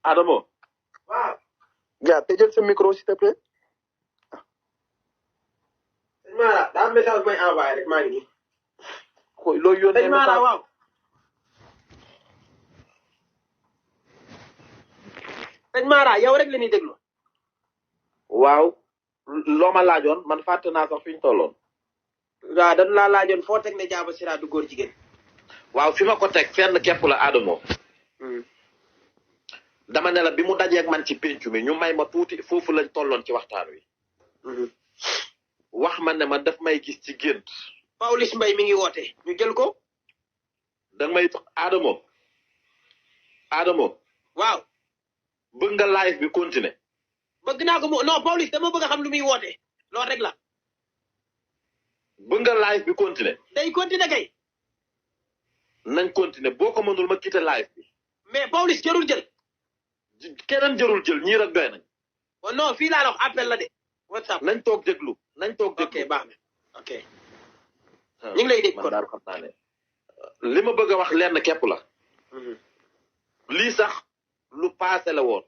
Adamo. waaw. ja tëjal sa micro s'il te plaît. sëñ Mara daa am message may envoyé rek maa ngi nii. loo yónnee sëñ Mara waaw. sëñ Mara yow rek la ñuy déglu. waaw. loo ma laajoon man fàtte naa sax fi ñu tolloon. waaw dañu laa laajoon foo teg ne Diaba Sira du góor jigéen. waaw fi ma ko teg fenn képp la Adamo. dama ne la bi mu dajeeg man ci pencu mi ñu may ma tuuti foofu lañ tolloon ci waxtaan wi. wax ma ne ma daf may gis ci gént. Pawlish Mbaye mi ngi woote ñu jël ko. danga may Adamo. Adamo. waaw. bëgg nga live bi continuer. bëgg naa ko non Pawlish dama bëgg a xam lu muy woote loolu rek la. bëgg nga live bi continuer. day continuer kay. nañ continuer boo ko mënul ma quitter live bi. mais Pawlish jarul jël. keneen jarul jël ñii rek doy nañ. oh non fii laa la wax appel la de. WhatsApp nañ toog déglu nañ toog déglu. ok baax na ok. ñu ngi lay dégg kon daal xam naa ne li ma bëgg a wax lenn képp la. lii sax lu paase la woon.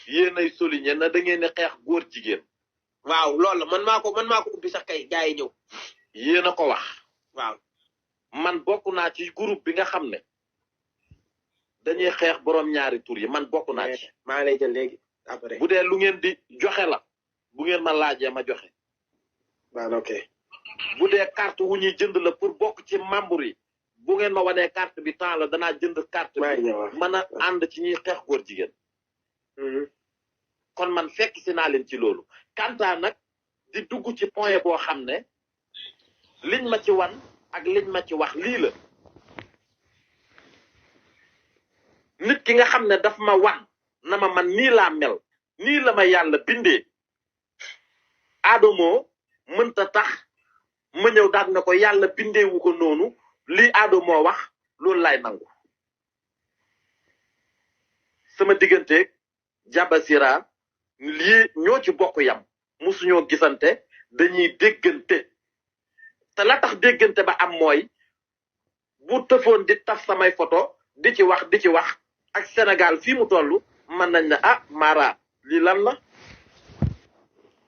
yéen ay souligné na da ngeen di xeex góor jigéen. waaw loolu la man maa ko ubbi sax kay gars yi ñëw. yéen a ko wax. waaw. man bokk naa ci groupe bi nga xam ne dañuy xeex borom ñaari tur yi man bokk naa ci. maa ngi lay jël léegi après. bu dee lu ngeen di joxe la bu ngeen ma laajee ma joxe. waaw ok. bu dee carte wu ñuy jënd la pour bokk ci membre yi bu ngeen ma wanee carte bi temps la danaa jënd carte bi mën a ànd ci ñuy xeex góor jigéen. kon man fekk si naa leen ci loolu. kanta nag di dugg ci point boo xam ne liñ ma ci wan ak liñ ma ci wax lii la. nit ki nga xam ne daf ma wan na ma man nii laa mel nii la ma yàlla bindee Adamo mënta tax ma ñëw daal ne ko yàlla bindeewu ko noonu lii Adamo wax loolu laay nangu. sama digganteeg Diaba Sira lii ñoo ci bokk yam musuñoo gisante dañuy déggante te la tax déggante ba am mooy bu tëfoon di taf samay photo di ci wax ak Sénégal fii mu toll mën nañ ne ah Mara lii lan la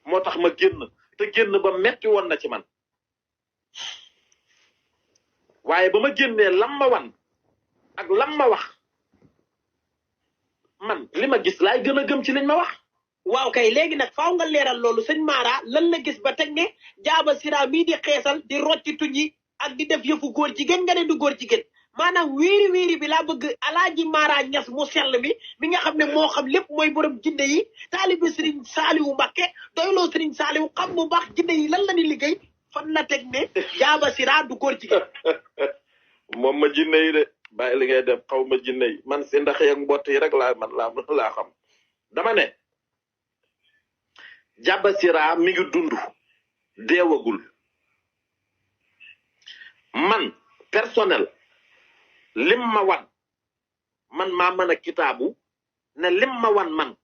moo tax ma génn te génn ba metti woon na ci man waaye ba ma génnee lam ma wan ak lam ma wax man li ma gis laay gën a gëm ci liñ ma wax. waaw kay léegi nag faaw nga leeral loolu sëñ Mara lan la gis ba teg ne Diaba Sira mii di xeesal di rocci tuñ yi ak di def yëfu góor jigéen nga ne du góor jigéen maanaam wiiri bi laa bëgg alaaji Mara Ñas mu sell mi nga xam ne moo xam lépp mooy borom jinne yi taalibi Serigne Saliou Mbacké doyloo Serigne Saliou xam bu baax jinne yi lan la ni liggéey fan la teg ne Diaba Sira du góor jigéen. moom ma jinne yi de bàyyi li ngay def xaw ma jinne yi man si ndax yeeg mbott yi rek laa xam dama ne Diaba Sira mi ngi dund deewagul man personnel lim ma wan man maa mën a kitaabu ne lim ma wan man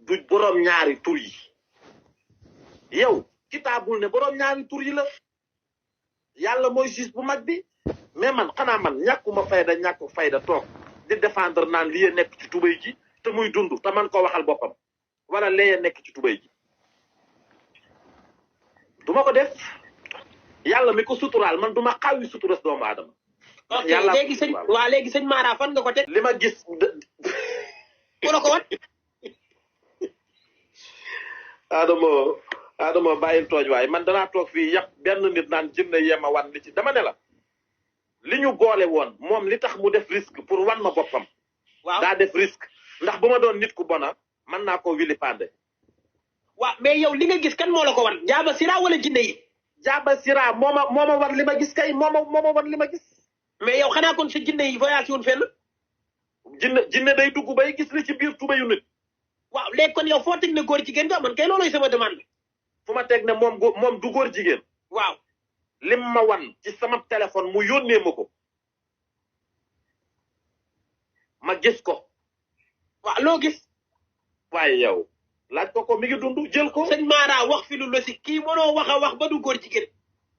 du boroom ñaari tur yi yow kitaabul ne boroom ñaari tur yi la yàlla mooy juge bu mag bi mais man xanaa man ñàkkuma fayda toog di défendre naan lii nekk ci tubéy ji te muy dund te man ko waxal boppam wala lee nekk ci tubéy ji duma ko def yàlla mi ko suturaal man duma xawi suturas doomu aadama. ok léegi sëñ Mara fan nga ko teg. li ma gis. ku la ko wan. Adamo bàyyil tooj waaye man danaa toog fii yàpp benn nit naan jëm na yema wan li ci dama ne la li ñu boole woon moom li tax mu def risque pour wan ma boppam. waaw daa def risque ndax bu ma doon nit ku bona mën naa koo wili pande. waaw mais yow li nga gis kan moo la ko wan Diaba Sira wala jinne yi. Diaba Sira moo ma wan li ma gis kay moo ma wan li ma gis. mais yow xanaa kon sa jinne yi voyage woon fenn. jinne day dugg bay gis li ci biir tubayu nit. waaw léegi kon yow foo teg ne góor jigéen nga man kay looloy sama demande. fu ma teg ne moom du góor jigéen. waaw. lim ma wan ci sama téléphone mu yónnee ma ko ma gis ko. waaw loo gis. waaye yow laaj ko mi ngi dund jël ko. sëñ Mara wax fi lu logique kii mënoo wax a wax ba du góor jigéen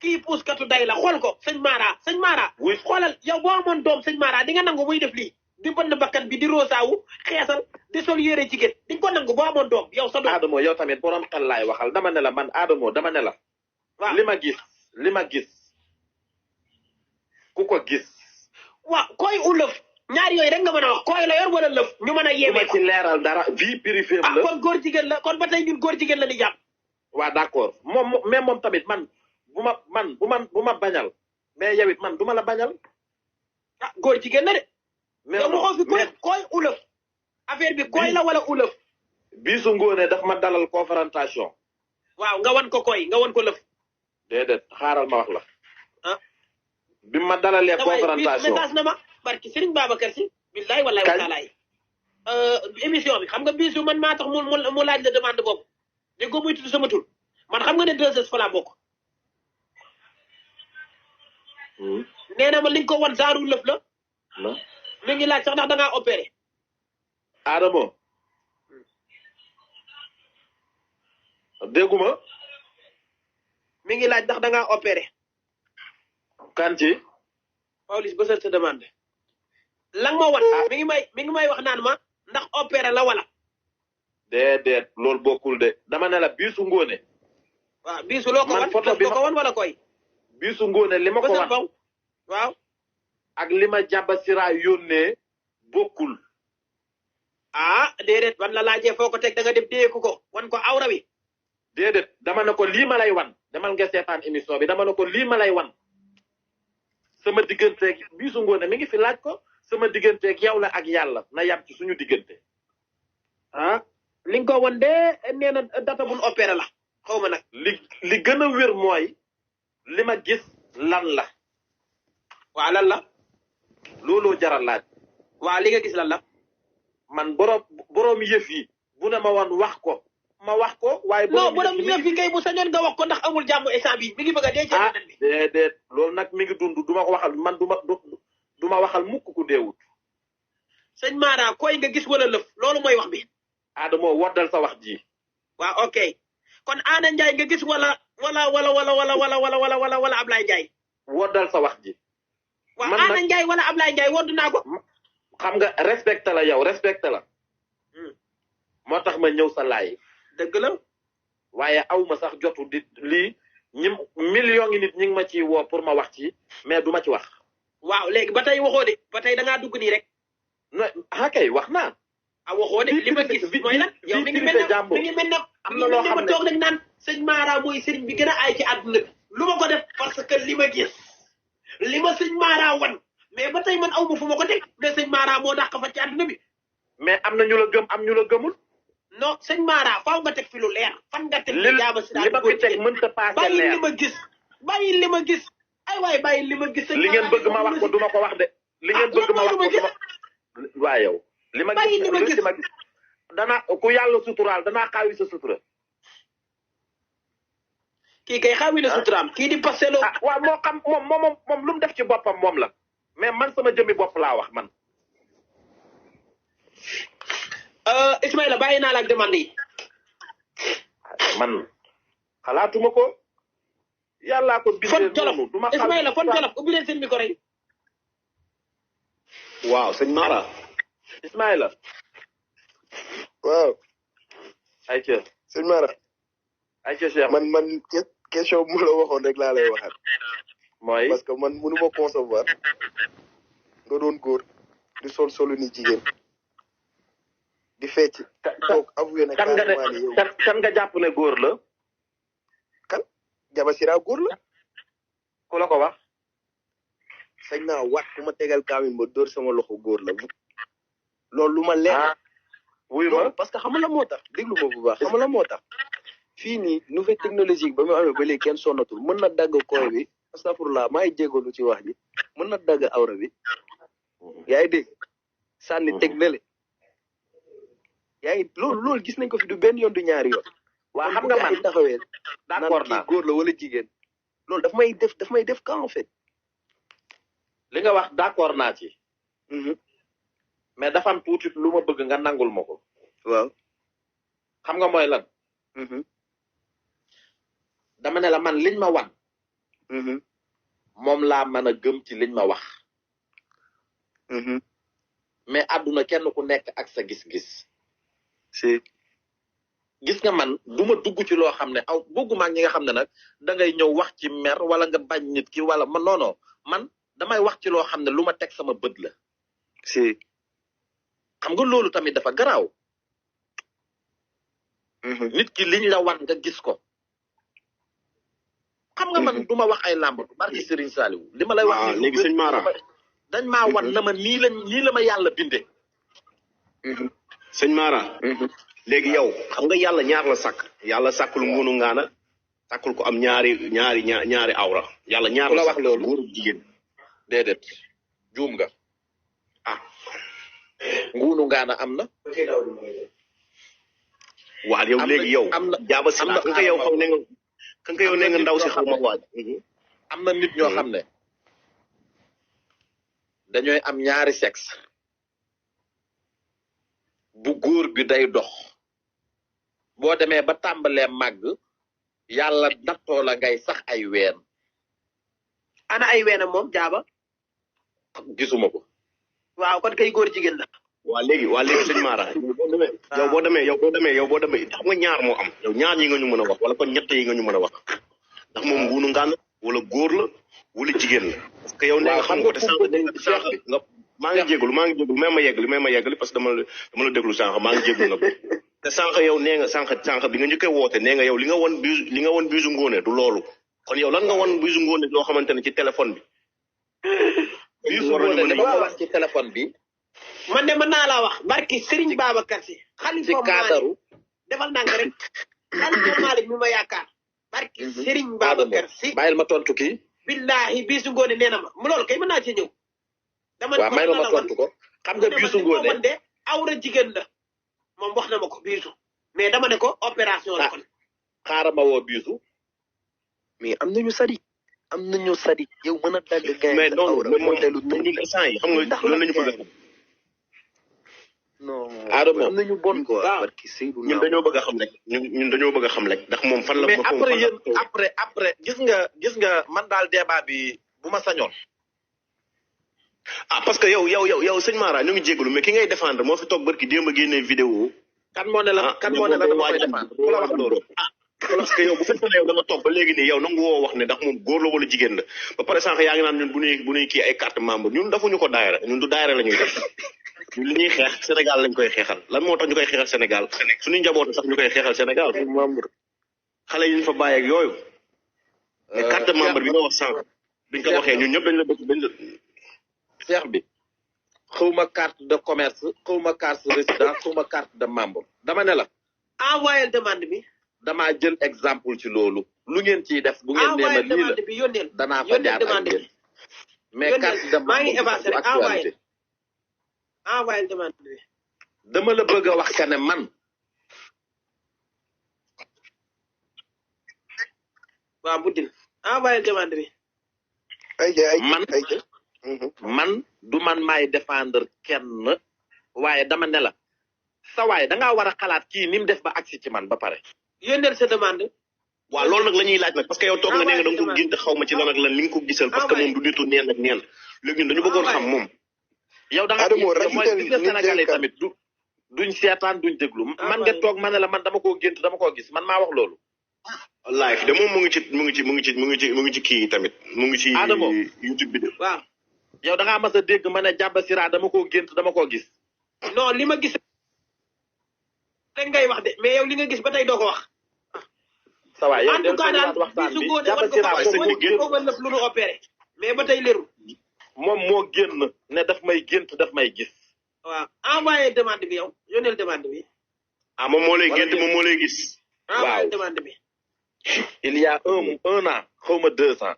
kii puuskatu day la xool ko sëñ Mara. oui xoolal yow boo amoon doom sëñ Mara di nga nangu muy def lii di bënn bakkan bi di roosaawu xeesal di sol yére jigéen di ko nangu boo amoon doom yow sa doom. Adamo yow tamit borom xel laay waxal dama ne la man Adamo dama ne la. waaw li ma gis ku ko gis. waaw koy u lëf ñaar yooyu rek nga mën a wax koy la yor wala lëf ñu mën a yéeme ci leeral dara vie privée la. kon góor jigéen la kon ba tey ñun góor jigéen la di jàpp. waaw d'accord moom tamit man bu ma bañal mais yow it man du ma la bañal. ah góor jigéen la de. mais yow waxoo fi koy u lëf affaire bi koy la wala u lëf. Bisu Ngoné daf ma dalal confrontation. waaw nga wan ko koy nga wan ko lëf. déedéet xaaral ma wax la. ah. bi ma dalalee confrontation message na ma barki Serigne Babacar Si. billahi wallahi wa taala émission bi xam nga bisu man maa tax mu laaj la demande boobu. dégg nga muy tudd sama tur man xam nga ne 2S fa laa bokk. nee na ma liñ ko wan zaaru lëf la. mi ngi laaj sax ndax da ngaa opéré. Adamo. dégguma. mi ngi laaj ndax da ngaa opéré. kan ci. Pawlish bësal sa demande. lan ma wan mi ngi may wax naan ma ndax opéré la wala. déedéet loolu bokkul de dama ne la Bisu Ngoné. waaw bisu loo ko wan photo bi ko wan wala koy. Bisu Ngoné li ma ko wan waaw. ak li ma Jaba Sira yónnee bokkul. ah déedéet wan la laajee foo ko teg da nga dem déyeku ko wan ko awra wi. déedéet dama ne ko lii ma lay wan demal nga seetaan émission bi dama ne ko lii ma lay wan. sama digganteeg Bisu Ngoné mi ngi fi laaj ko sama digganteeg yow la ak yàlla na yam ci suñu diggante. ah li nga ko wan de nee na data buñ opéré la xaw ma nag. li gën a wér mooy li ma gis lan la. waaw lan la. looloo jaral laaj. waaw li nga gis lan la. man borom yëf yi bu ne ma woon wax ko ma wax ko. waaye borom yëf yi kay bu sañoon nga wax ko ndax amul jàmm instant bi mi ngi bëgg a dee. ah déedéet loolu nag mi ngi dund du ma ko waxal man du ma waxal mukk ku deewut. sëñ Mara koy nga gis wala lëf loolu mooy wax bi. Adamo woddal sa wax ji. waaw ok kon Ana Ndiaye nga gis wala Ablaye Ndiaye. woddal sa wax ji. waaw Ana Ndiaye wala Ablaye Ndiaye woddu naa ko. xam nga respecté la yow respecté la. moo tax ma ñëw sa laay. dëgg la. waaye aw ma sax jotu di lii million ngi nit ñi ngi ma ciy woo pour ma wax ci mais du ma ci wax. waaw léegi ba tey waxoo de ba tey da ngaa dugg nii rek. kay wax naa. waxoo de li ma gis mooy lan yow mi ngi mel ne am na loo xam ne toog nag naan sëñ Mara mooy sëriñ bi gën a aay ci àdduna bi. lu ma ko def parce que li ma gis li ma sëñ Mara wan mais ba tey man aw ma fu ma ko teg mais sëñ Mara moo dàq fa ci àdduna bi. mais am na ñu la gëm am ñu la gëmul. non sëñ Mara faaw nga teg fi lu leer fan nga teg. li Jaba Sira li ma fi teg mënta paase leer bàyyi li ma gis bàyyi li ma gis ay waay bàyyi li ma gis. li ngeen bëgg ma wax ko duma ko wax de. li ngeen bëgg ma wax ko duma waa yow. li ma gis danaa ku yàlla suturaal danaa xaawi sa sutura. kii kay xaawi na suturaam kii di passé loo. waaw moo xam moom lu mu def ci boppam moom la mais man sama jëmmi bopp laa wax man. Ismaïla bàyyi naa la ak demande yi. man xalaatuma ko. yàllaa ko bindee noonu du ma Ismaïla fon jolof ubbi leen seen micro yi. waaw sëñ Mara. Ismaïla. waaw. ayca. sëñ Mara. ayca Cheikh. man question bu la waxoon rek laa lay waxaat. mooy parce que man mënu ma concevoir nga doon góor di solu ni jigéen di fecc. toog avoué na carrément ni yow kan nga jàpp ne góor la. kan Jaba Sira góor la. ku la ko wax. sañ naa wax ku ma tegal kaamin ba dóor sama loxo góor la. loolu lu ma leer. wuyu ma parce que xam nga la moo tax déglu ma bu baax xam nga la moo tax. fii nii nouvelle technologique ba mu amee ba léegi kenn sonnatul mën na dagg koy bi astafurlah maa ngi jégalu ci wax ji mën na dagg awra bi. yaa ngi dégg sànni teg na le. yaa ngi loolu gis nañ ko fi du benn yoon du ñaari yoon. waa xam nga man taxawee. d'accord naa góor la wala jigéen. loolu daf may def ka en fait. li nga wax d'accord naa ci. mais dafa am tuuti lu ma bëgg nga nangul ma ko. waaw. xam nga mooy lan. dama ne la man liñ ma wan. moom laa mën a gëm ci liñ ma wax. mais àdduna kenn ku nekk ak sa gis-gis. si gis nga man du ma dugg ci loo xam ne aw bëgguma ak ñi nga xam ne nag da ngay ñëw wax ci mer wala nga bañ nit ki wala man non man damay wax ci loo xam ne lu ma teg sama bët la. si xam nga loolu tamit dafa garaaw. nit ki liñ la wan nga gis ko. xam nga man du ma wax ay làmb barki Serigne Saliou li ma lay wax. waaw léegi sëñ Mara dañ maa wan na ma nii la ma yàlla bindee. sëñ Mara. léegi yow xam nga yàlla ñaar la sàkk yàlla sàkkul ngunu ngaana sàkkul ko am ñaari awra yàlla ñaar la wax sàkk loolu góor jigéen déedéet juum nga ah nguunu ngaana am na. waa yow léegi yow jaaba si kan nga yow xaw ne nga kan nga yow ne nga ndaw si xaw ma waaj am na nit ñoo xam ne dañooy am ñaari sexe bu góor bi day dox boo demee ba tàmbalee màgg yàlla nattoo la ngay sax ay ween. ana ay weenam moom jaaba. gisuma ko. waaw kon kay góor jigéen la. waa léegi sëñ Mara yow boo demee xam nga ñaar moo am yow ñaar yi nga ñu mën a wax wala kon ñett yi nga ñu mën a wax ndax moom nguunu ngaan wala góor la wala jigéen la parce que yow nee nga xam nga te sànq nga maa ngi jégalu may ma yeggali parce que dama la déglu sànq maa ngi jégalu nag te sànq yow nee nga sànq bi nga njëkkee woote nee nga yow li nga won bisu ngóone du loolu kon yow lan nga won bisu ngóone loo xamante ne ci téléphone bi bisu ngóone li ma wax ci téléphone bi man de mën naa laa wax barki Serigne Babacar Si xalifa Malick defal ndànk rek xalifa Malick mi ma yaakaar barki Serigne Babacar Si bàyyil ma tontu kii billahi bisu ngóone nee na ma mu loolu kay mën naa ci ñëw waaw may ma tontu ko xam nga bisu ngóone man de awra jigéen la moom wax na ma ko bisu mais dama ne ko opération la kon xaaral ma woo bisu mais am nañu sadi yow mën a dagg gaay mais non ñi instant yi xam nga loolu lañu bëgg non Adama am nañu bon quoi barki Seydou ñun dañoo bëgg a xam rek ñun dañoo bëgg a xam rek ndax moom fan la mais après yéen après gis nga man daal débat bi bu ma sañoon parce que yow sëñ Mara ñu ngi jégalu mais ki ngay défendre moo fi toog barki démb a génne vidéo kan moo ne la dama koy défendre ku la wax loolu parce que yow bu fekkee ne yow da nga toog ba léegi nii yow nangu woo wax ne ndax moom góor la wala jigéen la ba pare sànq yaa ngi naan ñun bu ñuy kii ay carte membre ñun dafuñu ko daayira ñun du daayira la ñuy def ñun li ñuy xeex Sénégal lañ koy xeexal lan moo tax ñu koy xeexal Sénégal suñuy njaboot sax ñu koy xeexal Sénégal membre xale yi ñu fa bàyyi ak yooyu mais carte membre bi nga wax sànq biñ ko waxee ñun ñëpp dañ la seex bi xawma carte de commerce xawma carte de résidence xawma carte de membre dama ne la envoyé demande bi damaa jël exemple ci loolu lu ngeen ciy def bu ngeen neema lii la danaa fa jaar ak yéen mais carte de membre actualité envoyé demande bi dama la bëgg a wax que ne man waaw buddil envoyé demande bi man du man maay défendre kenn waaye dama ne la sa waaye dangaa war a xalaat kii ni mu def ba agsi ci man ba pare yónneel sa demande waaw loolu nag la ñuy laaj nag parce que yow toog nga nee nga da nga ko génte xaw ma ci lan ak lan li nga ko gisal parce que moom du nitu neen ak neen léegi ñun dañu bëggoon xam moom yow da nga mooy gis nga Sénégalais tamit duñ seetaan duñ déglu man nga toog ma ne la man dama koo gént dama koo gis man maa wax loolu live de moom mu ngi ci kii tamit mu ngi ci YouTube bi de waaw yow da ngaa mas a dégg ma ne Jaba Sira dama koo gént dama koo gis non li ma gis rek ngay wax de mais yow li nga gis ba tey doo ko wax ça va yow en tout cas daal bisu góor Jaba Sira lu nu opéré mais ba tey leerul moom moo génn ne daf may gént daf may gis waaw envoyé demande bi yow yónneel demande bi moom moo lay gént moom moo lay gis envoyé demande bi il y a un an xawma 2 ans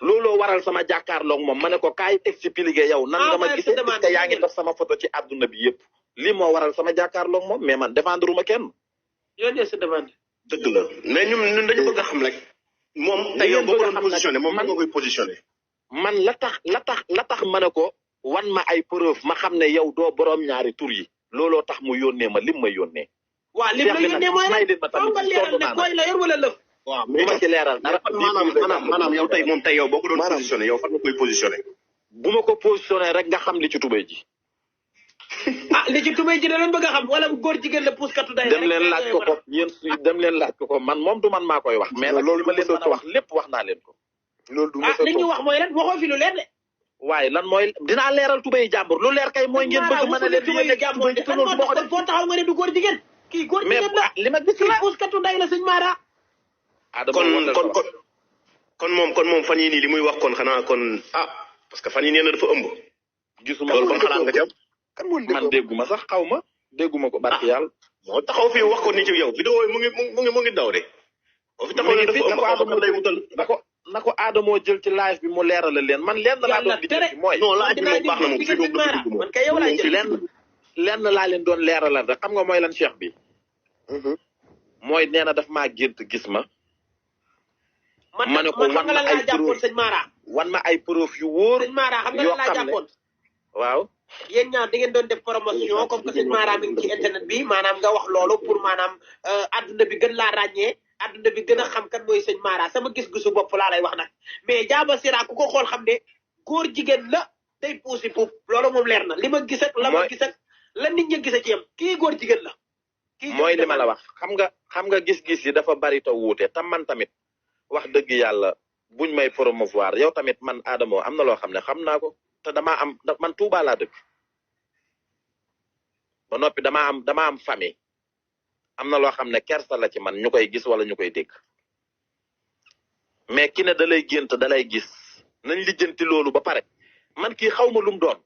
looloo waral sama jàkkaarloog moom ma ne ko kaay expliqué yow nan nga ma gisee parce que yaa ngi def sama photo ci àdduna bi yëpp lii moo waral sama jàkkaarloog moom mais man défendre uma kenn yónnee sa demande dëgg la mais ñun dañu bëgg a xam rek moom tey yow boo ko doon positionné moom nga koy positionné man la tax ma ne ko wan ma ay preuve ma xam ne yow doo boroom ñaari tur yi looloo tax mu yónnee ma lim ma yónnee waaw lim la yónnee mooy rek faw nga leeral ne koy la yor wala lëf waaw mais ma ci leeral dara maanaam yow tey moom tey yow boo ko doon positionné yow fan nga koy positionné bu ma ko positionné rek nga xam li ci tubéy ji. ah li ci tubéy ji da leen bëgg a xam wala góor jigéen la puuskatu day dem leen laaj ko ko yéen dem leen laaj ko ko man moom du man maa koy wax. mais nag loolu ma leen mën a wax lépp wax naa leen ko. loolu du ah li ñu wax mooy lan waxoo fi lu leer de. waaye lan mooy dinaa leeral tubéy jàmbur lu leer kay mooy ngeen bëgg mën a leen tubéy jàmbur de lan moo tax kon foo taxaw nga ne du góor jigéen. kii góor jigéen la li ma gis la puuskatu day la sëñ Mara. kon moom fan yii nii li muy wax kon xanaa kon parce que fan yii nee na dafa ëmb. gisuma loolu ban xalaat nga ci am. kan moo man dégguma sax xaw ma dégguma ko barki yàlla. moo taxaw fii wax ko ni ci yow vidéo yi mu ngi daw de. boo fi taxaw ne dafa ëmb xaw lay wutal na ko Adamo jël ci live bi mu leeralal leen man lenn laa doon di mooy. non laaj bi moom baax na moom fii moom dafa dugg man kay yow laay jël lenn laa leen doon leeralal rek xam nga mooy lan cheikh bi. mooy nee na daf maa gént gis ma. ma ne ko wan ma ay preuve sëñ Mara. wan ma ay preuve yu wóor. sëñ Mara xam nga lan laa jàppoon. waaw. yéen ñaar da ngeen doon def promotion comme que sëñ Mara mi ngi ci internet bi maanaam nga wax loolu pour maanaam adduna bi gën laa ràññee adduna bi gën a xam kan mooy sëñ Mara sama gis-gisu bopp laa lay wax nag mais Diaba Sira ku ko xool xam ne góor jigéen la day puusi puub loolu moom leer na li ma gis ak la ma gis ak la nit ñi gis ci yam kii góor jigéen la. kii mooy li ma la wax xam nga gis-gis yi dafa bari te wuute tam man tamit wax dëgg yàlla buñ may promouvoir yow tamit man Adamo am na loo xam ne xam naa ko te man Touba laa dëkk ba noppi dama am famille am na loo xam ne kersa la ci man ñu koy gis wala ñu koy dégg mais ki ne da lay gént da lay gis nañ lijjanti loolu ba pare man kii xaw ma lu mu doon.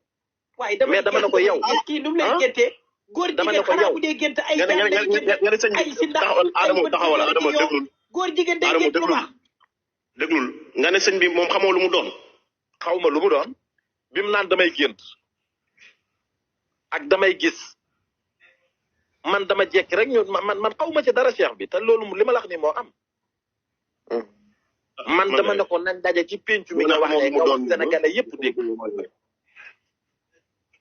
waaye mais dama ne ko yow kii nu mu lay géntee. góor jigéen xanaa bu dee gént ay Adamo déglul góor jigéen day gént bu baax. déglul nga ne sëñ bi moom xamoo lu mu doon. xaw ma lu mu doon bi mu naan damay gént ak damay gis man dama jekki rek ñu man xaw ma ci dara cheikh bi te loolu li ma la wax ni moo am. man dama ne ko nañ daje ci pencu mi nga wax ne nga wax sénégalais yëpp dégg.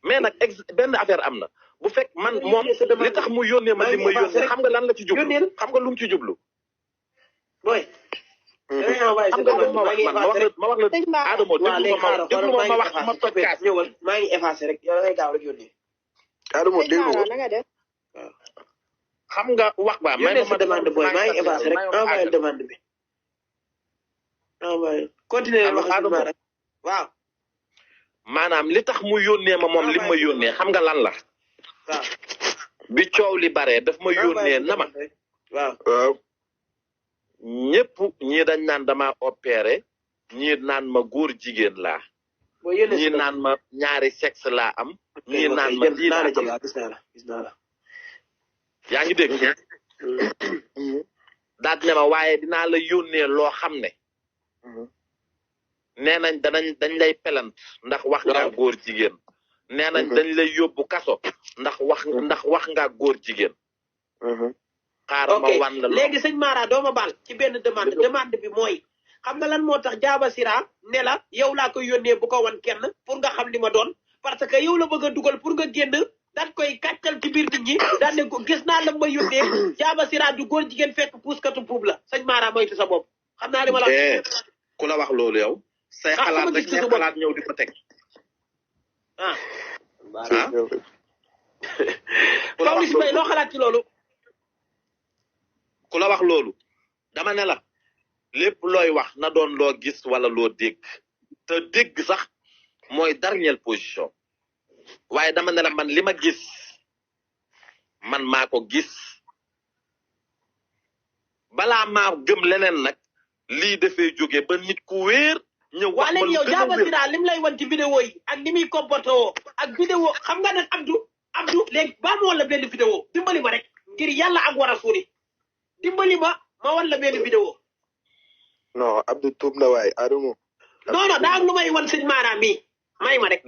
mais nag benn affaire am na bu fekk man moom li tax mu yónnee ma li ma yónnee xam nga lan la ci jublu xam nga lu mu ci jublu. boy. xam nga lu ma wax la Adamo déglu ma wax ma toj kaas ñëwal maa ngi effacé rek yow da ngay gaaw rek yónnee. Adamo déglu ko xam nga wax ba may ma demande boy maa ngi effacé rek envoyé demande bi. envoyé continuer wax Adamo waaw. maanaam li tax mu yónnee ma moom li ma yónnee xam nga lan la. waaw. bi coow li bare daf ma yónnee na ma. waaw. ñëpp ñii dañ naan dama opéré ñii naan ma góor jigéen laa. ñii naan ma ñaari sexe laa am. ñii naan ma lii laa am gis naa la. yaa ngi dégg. daal ne ma waaye dinaa la yónnee loo xam ne. nee nañ dañ lay pelant ndax wax nga góor jigéen. nee nañ dañ lay yóbbu kaso ndax wax nga góor jigéen. xaaral ma wan la léegi sëñ Mara doo ma baal ci benn demande bi mooy xam nga lan moo tax Diaba Sira ne la yow laa koy yónnee bu ko wan kenn pour nga xam li ma doon parce que yow la bëgg a dugal pour nga génn daat koy kàccal ci biir nit ñi daan ne ko gis naa la ma yónnee Diaba Sira du góor jigéen fekk puuskatu puub la sëñ Mara moytu sa bopp xam naa li ma la ku la wax loolu yow say xalaat rek say xalaat ñëw di ko teg Pawlish Mbaye loo xalaat ci loolu ku la wax loolu dama ne la lépp looy wax na doon loo gis wala loo dégg te dégg sax mooy dernière position waaye dama ne la man li ma gis man maa ko gis balaa maa gëm leneen nag lii dafay jóge ba nit ku wéer ñëw wax ma lu yow Diaba Sira lim lay wan ci vidéo yi ak ni muy comporté woo ak vidéo xam nga nag Abdou léegi ba ma wala benn vidéo dimbali ma rek ngir yàlla ak war a suuri dimbali ma wan la benn vidéo. non Abdou tuub na waaye Adamo. non daa am lu may wan sëñ Mara mii may ma rek.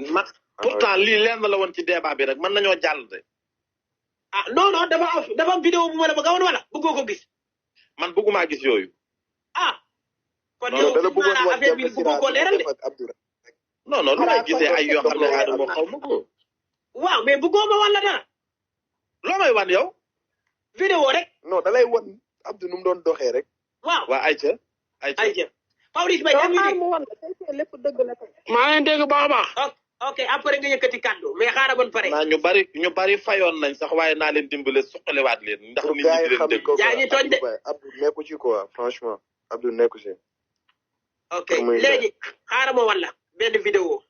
pourtant lii leer na la woon ci débat bi rek mën nañoo jàll de. non dafa am vidéo bu ma la bëgg a wan wala bëggoo ko gis. man bëggumaa gis yooyu. kon yow sëñ Mara affaire bi bëggoo ko leeral de. non lu may gisee ay yoo xam ne Adamo xaw ma ko. waaw mais bëggoo ma wan la dara. loo may wan yow. vidéo rek. non da lay wan Abdou nu mu doon doxee rek. waaw waa ayca. Pawlish Mbaye yaa ngi xaar dégg mu wan la tey lépp dëgg la tey. maa leen dégg baax a baax. ok après nga yëkkati kàddu mais xaaral bon pare naa ñu bari fayoon nañ sax waaye naa leen dimbale suqaliwaat leen ndax nit ñi gars di yi leen xam dégg. ko yaa ngi tooñ de. Abdou nekku ci quoi franchement Abdou nekku ci. ok léegi xaaral ma wan la benn vidéo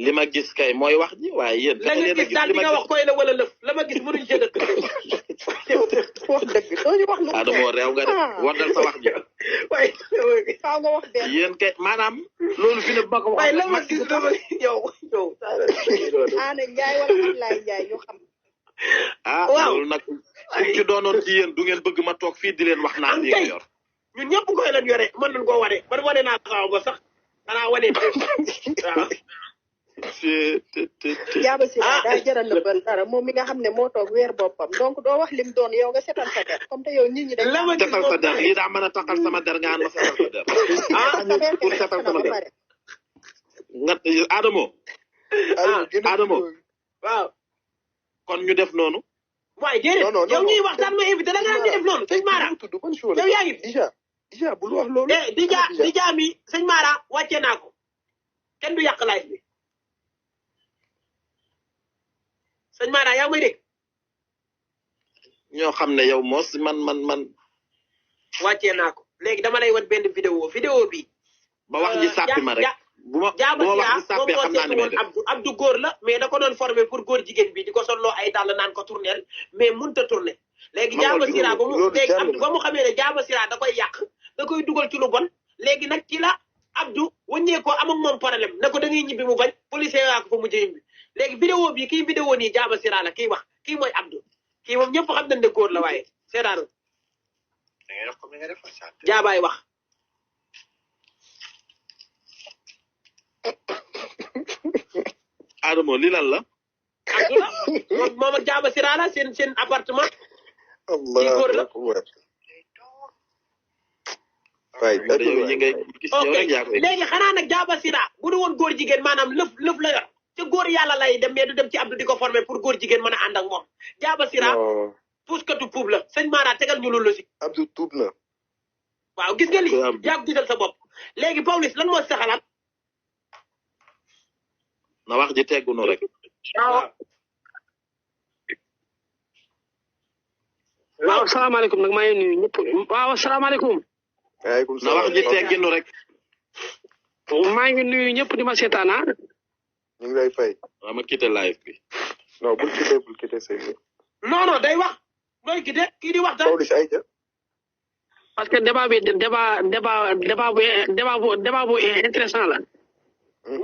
li ma gis kay mooy wax ji waaye yéen. la nga gis daal di nga wax koy la wala lëf la ma gis mënuñ ci dëkk wax dëgg doo ñu wax lu Adamo réew nga de waddal sa wax ji. waaye faaw nga wax benn. yéen kay maanaam loolu fi ne bëgg wax. waaye la ma gis dama yow Aane Njaay wala Ablaye Njaay ñu xam. waaw loolu nag su ci doonoon ci yéen du ngeen bëgg ma toog fii di leen wax naan di nga yor. ñun ñëpp koy leen yore mën nañ koo wane man wane naa xaw ba sax xanaa wane waaw Jaaba si daa jaral na bal dara moom mi nga xam ne moo toog weer boppam donc doo wax lim doon yow nga setal sa der comme te yow nit ñi dañ la ma gis setal sa der lii daa mën a taxal sama der nga ma setal sa der. pour setal sama der nga Adamo. Adamo waaw kon ñu def noonu. waaye déedéet yow ñuy waxtaan ma invité da nga ñu def noonu sëñ Mara yow yaa ngi déjà bul wax loolu. Dija mi sëñ Mara wàcce naa ko kenn du yàq live bi sëñ Mara yaa ngi may dégg. ñoo xam ne yow mos man. wàccee naa ko léegi dama lay wan benn vidéo bi. ba wax ji sàppi ma rek. bu ma wax ji sàppee xam naa ni may def Abdou góor la mais da ko doon formé pour góor jigéen bi di ko solloo ay dàll naan ko tournel mais mënut a tourné. léegi Jaaba Sira ba mu xamee ne Jaaba Sira da koy yàq da koy dugal ci lu bon léegi nag ci la Abdou wëññee ko am ak moom problème ne ko da ngay ñibbi mu bañ policier yaa ko fa mujjee ñibbi léegi vidéo bi kii vidéo nii Jaaba Sira la kii wax kii mooy Abdou kii moom ñëpp xam nañ ne góor la waaye seetaan jaabaay wax. Adamo li lan la. Abdou la moom ak Jaaba Sira la seen appartement. kii góor la. léegi xanaa nag Jaaba Sira bu du woon góor jigéen maanaam lëf la yor te góor yàlla lay dem mais du dem ci Abdou di ko former pour góor jigéen mën a ànd ak moom Jaaba Sira puuskatu puub la sëñ Mara tegal ñu loolu si. Abdou tuub na. waaw gis nga lii yaa ko gisal sa bopp léegi Pawlish lan moo sa xalaat. na wax ji teggunu rek. waaw salaamaaleykum nag maa ngi nuyu ñëpp waaw salaamaaleykum. waaleykum na wax ji tegginu rek. maa ngi nuyu ñëpp di ma seetaan ah. ñu ngi lay fay. waaw ma quitté live bi. non bul quitté sëñ bi. non day wax nooy quitté kii di waxtaan. Pawlish ayca. parce que débat bu intéressant la.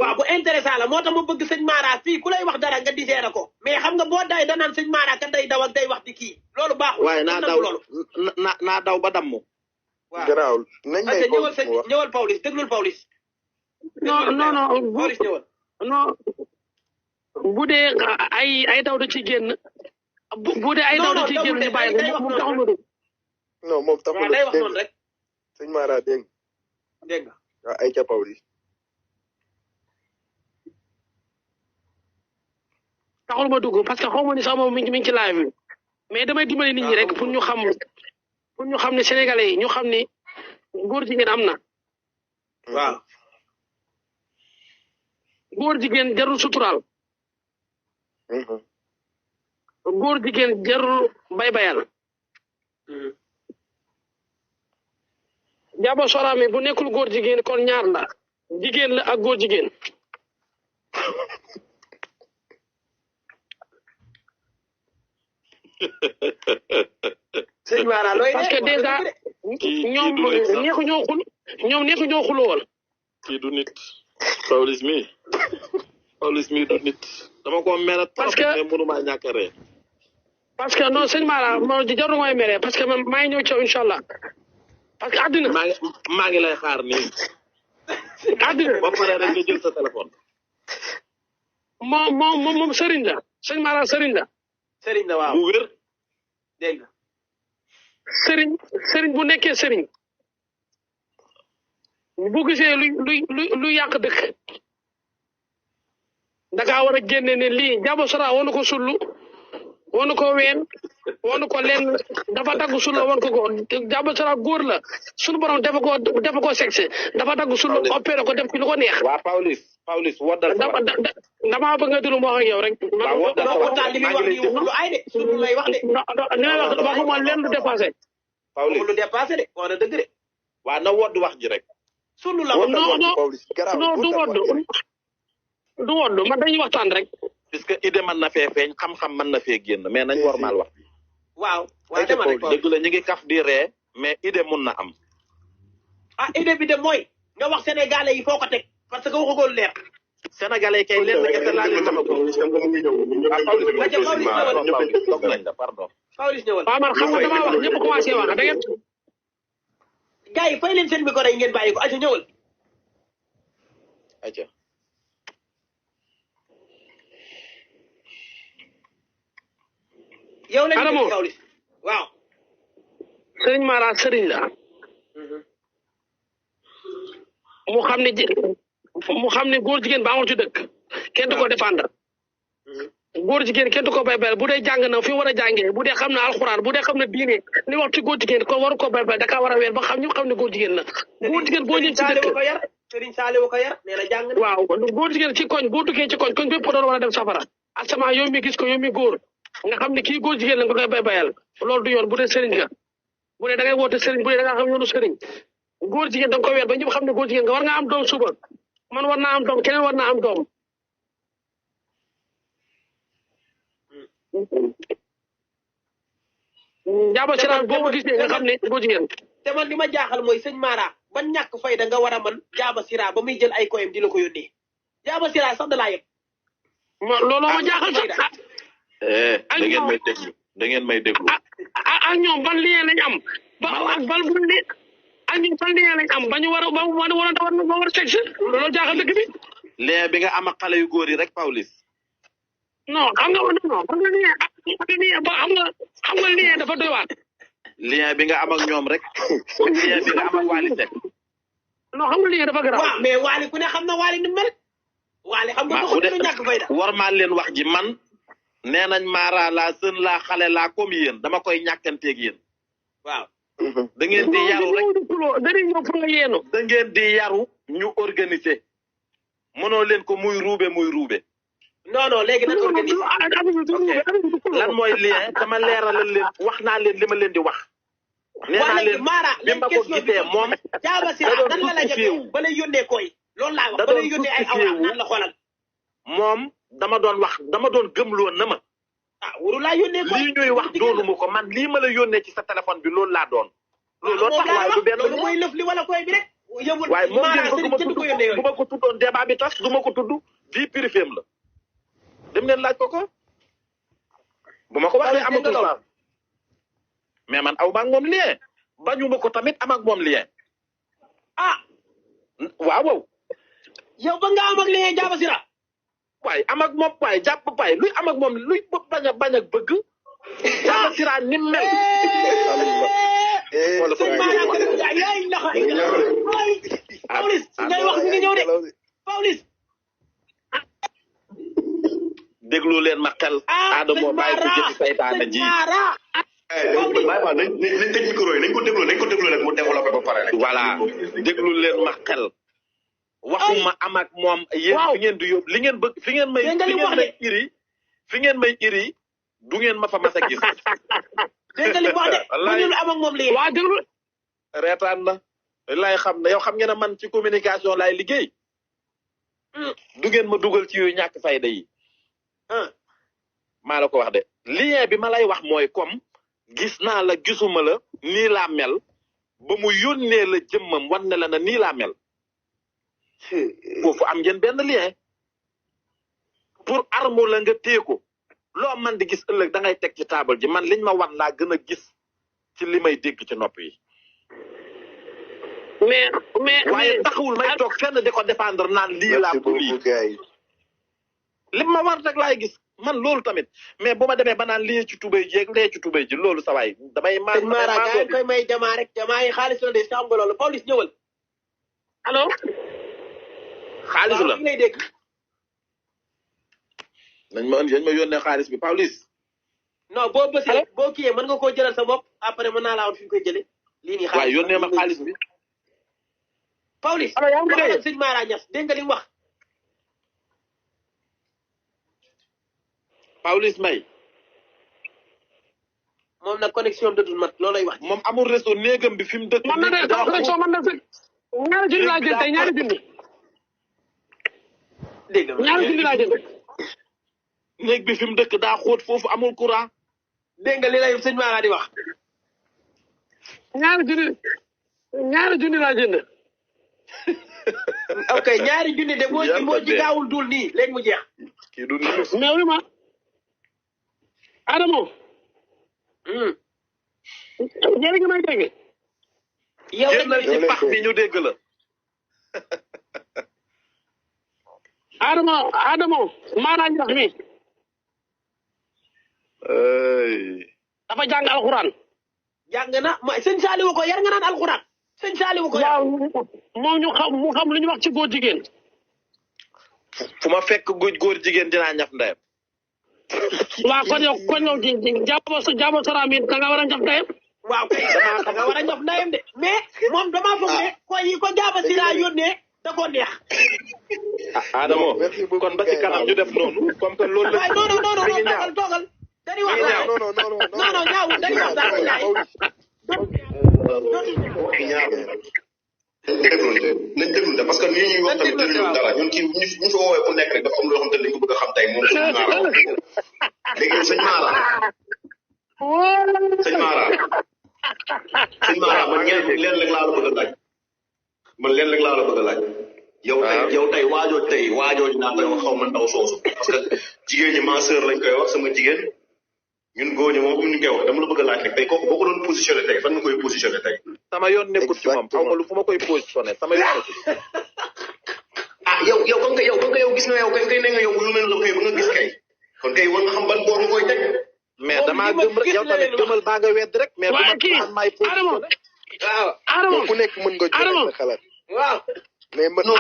waaw bu intéressant la moo tax ma bëgg sëñ Mara fii ku lay wax dara nga digéré ko mais xam nga boo day danaan sëñ Mara ka day daw ak day wax di kii loolu baaxul. waaye naa daw ba damm. waaw garaawul nañ may ñëwal sëñ ñëwal Pawlish déglul Pawlish. non Pawlish ñëwal. non bu dee ay daw da ci génn. bu dee ay daw da ci génn ñu bàyyi ko moom taxul ma dugg. non moom taxul waaw day wax noonu rek. sëñ Mara dégg nga. waaw ayca Pawlish. taxul ma dugg parce que xaw ma ni sax moom mi ngi ci live bi mais damay dimbali nit ñi rek pour ñu xam ne sénégalais yi ñu xam ni góor jigéen am na. waaw. góor jigéen jarul suturaal. góor jigéen jarul bayal. Jaaba Sira mi bu nekkul góor jigéen kon ñaar la jigéen la ak góor jigéen. sëñ Mara looy parce que déjà ñoom neexu ñoo xulool. kii du nit. Pawlish mi du nit. dama ko mere trop mais mënuma ñàkk a ree. parce que non sëñ Mara moo jarul mooy mere parce que man maa ngi ñëw ci incha allah parce que àddina. maa ngi lay xaar nii. àddina ba pare rek nga jël sa téléphone. moom sëriñ la sëñ Mara sëriñ la. sëriñ la waaw bu wér. dégg nga. sëriñ bu nekkee sëriñ bu gisee luy yàq dëkk da ngaa war a génne ne lii Jaaba Sira woon na ko sullu wonu ko ween wonu ko leen dafa dagg sulla won ko Jaba Sira góor la suñu borom dafa ko sexe dafa dagg sulla opéré ko def ci lu ko neex waa Pawlish woddal sa wax dama bëgg nga dulu mo wax ak yow rek waaw woddal sa wax li muy wax nii waxul lu ay de suñu lay wax de ni wax waxuma leen lu dépassé Pawlish lu dépassé de wax na dëgg de waa na wodd wax ji rek sunu la non du wodd man dañuy waxtaan rek puisque idée mën na fee feeñ xam-xam mën na fee génn mais nañ wormaal wax waaw dama rek dëgg la ñu ngi kaf di ree mais idée mun na am idée bi de mooy nga wax sénégalais yi foo ko teg parce que waxu ko leer sénégalais kay leen kese laa leen taxaw pardon Pawlish ñëwal waaw man xam nga dama wax ñëpp commencé wax da ngeen gars yi fay leen seen micro yi ngeen bàyyi ko aca ñëwal aca yow lañu Adamo Pawlish waaw sëriñ Mara sëriñ la mu xam ne góor jigéen ba amul ci dëkk kenn du ko défendre góor jigéen kenn du ko bay bu dee jàng na fi war a jàngee bu dee xam na alxuraan bu dee xam na diine li wax ci góor jigéen kon waru ko bay da kaa war a weer ba xam ñu xam ne góor jigéen la góor jigéen boo ñëwee ci dëkk ko yar Serigne Saliou ko yar nee na jàng na waaw góor jigéen ci koñ boo duggee ci koñ bépp doon war a dem safara asama yow mi gis ko yow mi góor nga xam ne kii góor jigéen la nga koy bayal loolu du yoon bu dee sëriñ nga bu dee da ngay woote sëriñ bu dee da nga xam yoonu sëriñ góor jigéen da nga ko weer ba ñëpp xam ne góor jigéen nga war nga am doom suba man war naa am doom keneen war naa am doom Jaba Sira boo ko gisee nga xam ne góor jigéen te man li ma jaaxal mooy sëñ Mara ban ñàkk fayda nga war a man Jaba Sira ba muy jël ay koyam di la ko yónnee Jaba Sira sax da laa yëg looloo ma jaaxal sax da ngeen may déglu ak ñoom ban lien lañ am ak ban bu ne ak ñoom ban lien lañ am ba ñu war a sexe looloo jaaxal dëkk bi lien bi nga am ak xale yu góor yi rek Pawlish non xam nga lien dafa doy waar lien bi nga am ak ñoom rek lien bi nga am ak Wally Seck non xam nga lien dafa garaaw waaw mais Wally ku ne xam na Wally ni mel Wally xam nga ko du ñàkk fayda war maa leen wax ji man nee nañ Mara laa sën laa xale laa comme yéen dama koy ñàkkanteeg yéen waaw da ngeen di yaru rek dañuy ñëw pour nga yéenu da ngeen di yaru ñu organiser mënoo leen ko muy ruube non léegi nag organiser lan mooy lien dama leeralal leen wax naa leen li ma leen di wax nee naa leen Mara bi ma ko gisee moom Jaba Sira nan la jëfee ba lay yónnee koy loolu laa wax ba lay yónnee ay awra nan la xoolal moom dama doon gëmloo na ma waru laa yónnee koy lii ñuy wax doonuma ko man lii ma la yónnee ci sa téléphone bi loolu laa doon loolu tax waaye du benn loolu mooy lëf li wala koy bi rek waaye moom ngeen bëgg ma ko tuddoon débat bi tas du ma ko tudd vie privée la dem leen laaj ko bu ma ko waxee amatul sens mais man aw ma ak moom lien bañuma ko tamit am ak moom lien waaw yow ba nga am ak lien Jaba Sira waaye am ak moom waaye jàpp waaye luy am ak moom luy bañ a bëgg Jaba Sira ni mel wala yaay ndax Pawlish ngay wax ñu ngi ñëw de Pawlish déglu leen ma xel Adamo bàyyi ko jëfi saytaane ji nañ tëj micro yi nañ ko déglu rek mu développé ba pare rek voilà déglu leen ma xel waxuma am ak moom yéen fi ngeen di yóbbu li ngeen bëgg fi ngeen may iri du ngeen ma fa mas a gis dégg nga li wax de ñu am ak moom lii waa déglu reetaan na lay xam ne yow xam ngeen ne man ci communication laay liggéey du ngeen ma dugal ci yooyu ñàkk fayda yi maa la ko wax de lien bi ma lay wax mooy comme gis naa la gisuma la nii laa mel ba mu yónnee la jëmmam wan ne la na nii laa mel foofu am ngeen benn lien pour arme la nga téye ko loo man di gis ëllëg da ngay teg ci taabal ji man liñ ma wan laa gën a gis ci li may dégg ci nopp yi mais waaye taxawul may toog fenn di ko défendre naan lii laa ko lii li ma war rek laay gis man loolu tamit mais bu ma demee ba naan lii ci tubéy jeeg lee ci tubéy ji loolu sa waay damay Mara gaa koy may jamaa rek jamaa yi xaalis la de xam nga loolu Pawlish ñëwal allo xaalis la lay dégg nañ ma yónnee xaalis bi Pawlish non boo bësee boo kiyee mën nga koo jëlal sa bopp après mën naa laa woon fi ñu koy jëlee lii nii waaye yónnee ma xaalis bi Pawlish alors yaa ngi wax dégg ak sëñ Mara Niass dégg nga li mu wax Pawlish Mbaye moom nag connexion da dul mat loolay wax moom amul réseau néegam bi fi mu dëkk man na de sama connexion man na fi ñaari junni laa jël tey ñaari junni dégg nga ñaari junni laa jël néeg bi fi mu dëkk daa xóot foofu amul courant dégg nga li lay sëñ Mara di wax ñaari junni laa jënd ok ñaari junni de moo ci gaawul dul nii léegi mu jeex kii du nii mais oui ma Adamo yéen a ngi may dégg yow génnal ci pax bi ñu dégg la Adamo Mara Niass mi dafa jàng alxuraan jàng na ma sëñ Saliou ko yar nga naan alxuraan sëñ Saliou ko waaw moom mu xam lu ñu wax ci góor jigéen fu ma fekk góor jigéen dinaa ñaf ndeyam waaw kon yow jaabo saraam yi da nga war a ñaf ndeyam waaw kay da nga war a ñaf ndeyam de mais moom damaa foog ne ko jaaba si laa yónnee da koo neex Adamo kon ba ci kanam ñu def noonu comme que loolu la waaye non toogal dañuy wax non ñaaw dañuy wax daal ñaay nañ déglu parce que nii ñuy wax tamit jëriñu dara ñun kii ñu fi woowee ku nekk rek dafa am loo xam te dañ ko bëgg a xam tey moom sëñ Mara léegi sëñ Mara man leen rek laa la bëgg a laaj yow tey waajoo dinaa koy wax xaw ma ndaw soosu parce que jigéen ñi ma sœur lañ koy wax sama jigéen ñun góor ñi moom comme ni ñu koy wax dama la bëgg a laaj rek tey kooku boo ko doon positionné tey fan nga koy positionné tey sama yoon nekkul ci moom xaw ma lu fu ma koy positionné sama yoon nekkul yow kon kay yow gis nga yow kay ne nga yow lu mel la kay ba nga gis kay kon kay war nga xam ban boor nga koy teg mais damaa gëm rek yow tamit gëmal baa nga wedd rek mais waaye kii Adamo ku nekk mën nga joxe sa xalaat waaw mais man moom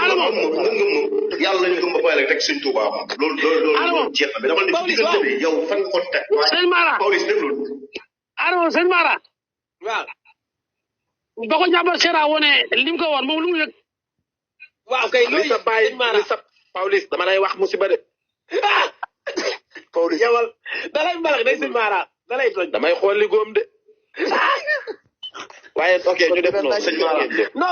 yàlla lañu gëm ba pare rek sëñ Touba moom loolu jeex na mais dama ne diggante bi yow fan nga ko teg sëñ Mara Pawlish déglu Adamo sëñ Mara waaw ba ko jàpp Sera wone lim ko woon moom lu mu yëg waaw kay li sa bàyyi li sa Pawlish dama lay wax musiba de Pawlish yawal dalay mbalax day sëñ Mara dalay tooñ damay xool li góom de waaye ok ñu def noonu sëñ Mara non